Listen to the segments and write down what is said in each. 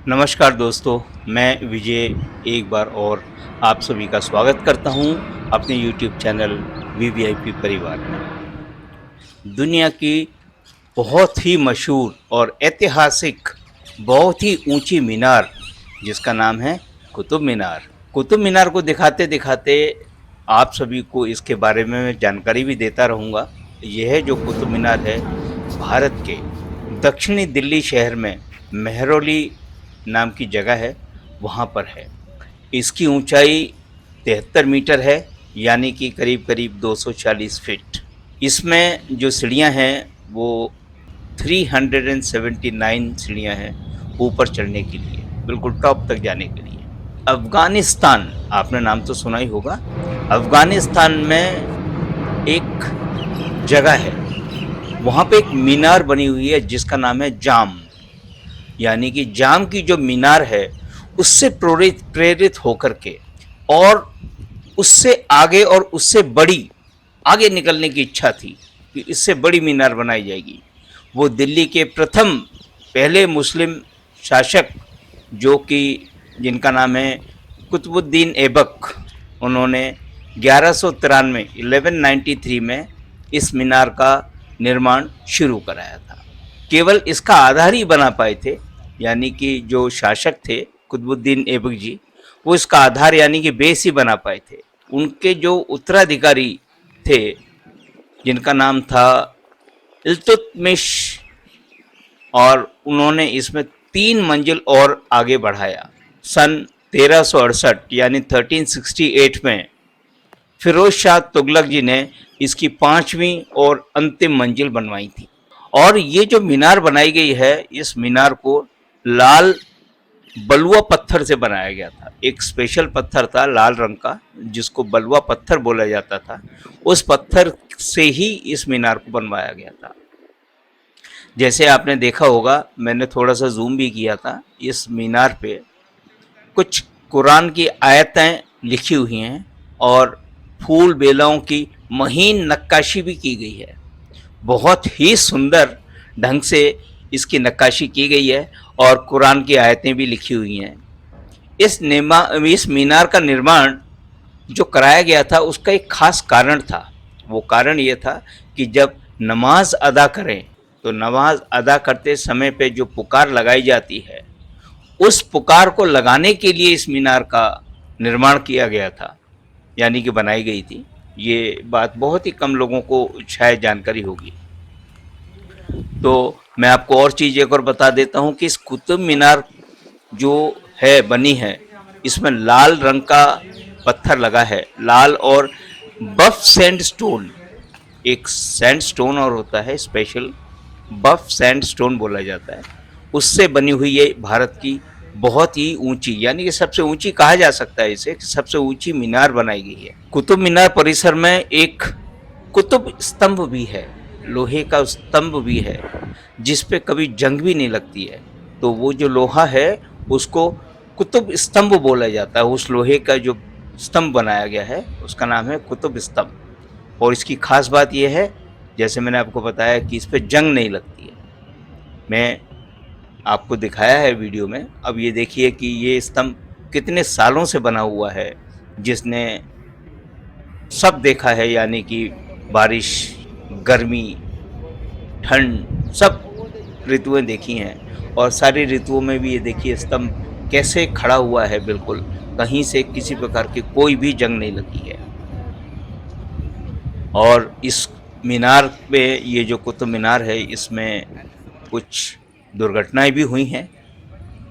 नमस्कार दोस्तों, मैं विजय एक बार और आप सभी का स्वागत करता हूं अपने यूट्यूब चैनल वीवीआईपी परिवार में। दुनिया की बहुत ही मशहूर और ऐतिहासिक बहुत ही ऊंची मीनार जिसका नाम है कुतुब मीनार। कुतुब मीनार को दिखाते-दिखाते आप सभी को इसके बारे में मैं जानकारी भी देता रहूँगा। यह जो कुतुब मीनार है, भारत के दक्षिणी दिल्ली शहर में मेहरौली नाम की जगह है, वहाँ पर है। इसकी ऊंचाई 73 मीटर है, यानी कि करीब-करीब 240 फीट। इसमें जो सीढ़ियाँ हैं, वो 379 सीढ़ियाँ हैं ऊपर चढ़ने के लिए, बिल्कुल टॉप तक जाने के लिए। अफ़गानिस्तान, आपने नाम तो सुना ही होगा। अफ़गानिस्तान में एक जगह है, वहाँ पे एक मीनार बनी हुई है जिसका नाम है जाम। यानी कि जाम की जो मीनार है, उससे प्रेरित होकर के और उससे आगे और उससे बड़ी आगे निकलने की इच्छा थी कि इससे बड़ी मीनार बनाई जाएगी। वो दिल्ली के प्रथम पहले मुस्लिम शासक जो कि जिनका नाम है कुतुबुद्दीन ऐबक, उन्होंने 1193 में इस मीनार का निर्माण शुरू कराया था। केवल इसका आधार ही बना पाए थे, यानी कि जो शासक थे कुतुबुद्दीन ऐबक जी, वो इसका आधार यानी कि बेस ही बना पाए थे। उनके जो उत्तराधिकारी थे जिनका नाम था इल्तुतमिश, और उन्होंने इसमें 3 मंजिल और आगे बढ़ाया। सन 1368 यानी 1368 में फिरोज शाह तुगलक जी ने इसकी 5वीं और अंतिम मंजिल बनवाई थी। और ये जो मीनार बनाई गई है, इस मीनार को लाल बलुआ पत्थर से बनाया गया था। एक स्पेशल पत्थर था लाल रंग का जिसको बलुआ पत्थर बोला जाता था। उस पत्थर से ही इस मीनार को बनवाया गया था। जैसे आपने देखा होगा, मैंने थोड़ा सा जूम भी किया था, इस मीनार पे कुछ कुरान की आयतें लिखी हुई हैं और फूल बेलों की महीन नक्काशी भी की गई है। बहुत ही सुंदर ढंग से इसकी नक्काशी की गई है और कुरान की आयतें भी लिखी हुई हैं। इस मीनार का निर्माण जो कराया गया था उसका एक खास कारण था। वो कारण ये था कि जब नमाज अदा करें तो नमाज अदा करते समय पे जो पुकार लगाई जाती है, उस पुकार को लगाने के लिए इस मीनार का निर्माण किया गया था, यानी कि बनाई गई थी। ये बात बहुत ही कम लोगों को शायद जानकारी होगी। तो मैं आपको और चीज़ एक और बता देता हूँ कि इस कुतुब मीनार जो है बनी है, इसमें लाल रंग का पत्थर लगा है, लाल और बफ सैंडस्टोन, एक सैंडस्टोन और होता है स्पेशल, बफ सैंडस्टोन बोला जाता है, उससे बनी हुई ये भारत की बहुत ही ऊंची, यानी कि सबसे ऊंची कहा जा सकता है इसे, सबसे ऊंची मीनार बनाई गई है। कुतुब मीनार परिसर में एक कुतुब स्तंभ भी है, लोहे का स्तंभ भी है जिस पे कभी जंग भी नहीं लगती है। तो वो जो लोहा है उसको कुतुब स्तंभ बोला जाता है। उस लोहे का जो स्तंभ बनाया गया है उसका नाम है कुतुब स्तंभ। और इसकी खास बात यह है, जैसे मैंने आपको बताया, कि इस पे जंग नहीं लगती है। मैं आपको दिखाया है वीडियो में। अब ये देखिए कि ये स्तंभ कितने सालों से बना हुआ है, जिसने सब देखा है, यानी कि बारिश, गर्मी, ठंड, सब ऋतुएं देखी हैं। और सारी ऋतुओं में भी ये देखिए स्तंभ कैसे खड़ा हुआ है, बिल्कुल कहीं से किसी प्रकार की कोई भी जंग नहीं लगी है। और इस मीनार पे, ये जो कुतुब मीनार है, इसमें कुछ दुर्घटनाएं भी हुई हैं।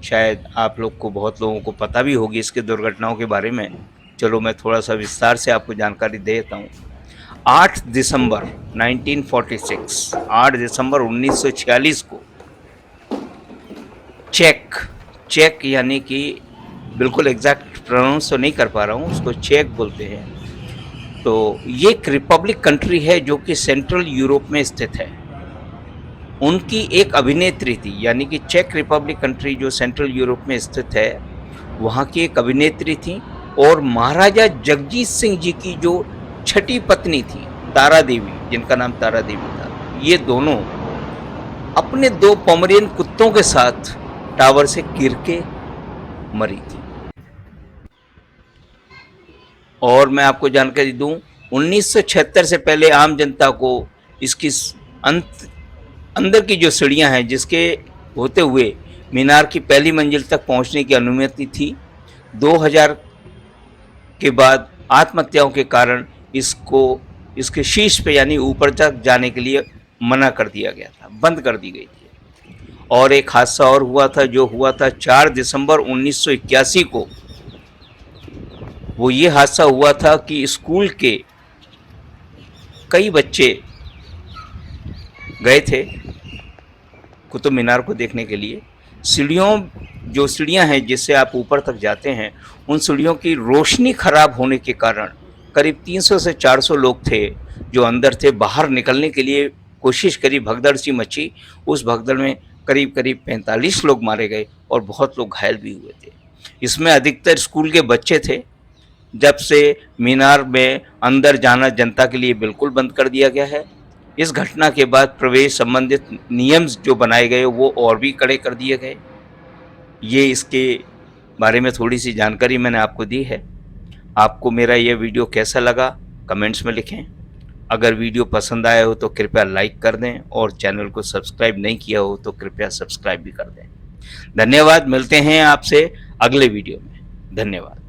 शायद आप लोग को, बहुत लोगों को पता भी होगी इसके दुर्घटनाओं के बारे में। चलो मैं थोड़ा सा विस्तार से आपको जानकारी दे देता हूँ। 8 दिसंबर 1946, 8 दिसंबर 1946 को चेक, चेक यानी कि बिल्कुल एग्जैक्ट प्रोनाउंस तो नहीं कर पा रहा हूँ, उसको चेक बोलते हैं। तो ये एक रिपब्लिक कंट्री है जो कि सेंट्रल यूरोप में स्थित है। उनकी एक अभिनेत्री थी, यानी कि चेक रिपब्लिक कंट्री जो सेंट्रल यूरोप में स्थित है, वहाँ की एक अभिनेत्री थी और महाराजा जगजीत सिंह जी की जो छठी पत्नी थी, तारा देवी, जिनका नाम तारा देवी था, ये दोनों अपने 2 पोमेरियन कुत्तों के साथ टावर से गिर के मरी थी। और मैं आपको जानकारी दूं, 1976 से पहले आम जनता को इसकी अंदर की जो सीढ़ियां हैं जिसके होते हुए मीनार की पहली मंजिल तक पहुंचने की अनुमति थी। 2000 के बाद आत्महत्याओं के कारण इसको इसके शीर्ष पे यानी ऊपर तक जाने के लिए मना कर दिया गया था, बंद कर दी गई थी। और एक हादसा और हुआ था, जो हुआ था 4 दिसंबर 1981 को। वो ये हादसा हुआ था कि स्कूल के कई बच्चे गए थे कुतुब मीनार को देखने के लिए। जो सीढ़ियाँ हैं जिससे आप ऊपर तक जाते हैं, उन सीढ़ियों की रोशनी खराब होने के कारण करीब 300 से 400 लोग थे जो अंदर थे। बाहर निकलने के लिए कोशिश करी, भगदड़ सी मची। उस भगदड़ में करीब करीब 45 लोग मारे गए और बहुत लोग घायल भी हुए थे। इसमें अधिकतर स्कूल के बच्चे थे। जब से मीनार में अंदर जाना जनता के लिए बिल्कुल बंद कर दिया गया है। इस घटना के बाद प्रवेश संबंधित नियम जो बनाए गए वो और भी कड़े कर दिए गए। ये इसके बारे में थोड़ी सी जानकारी मैंने आपको दी है। आपको मेरा ये वीडियो कैसा लगा कमेंट्स में लिखें। अगर वीडियो पसंद आया हो तो कृपया लाइक कर दें और चैनल को सब्सक्राइब नहीं किया हो तो कृपया सब्सक्राइब भी कर दें। धन्यवाद। मिलते हैं आपसे अगले वीडियो में। धन्यवाद।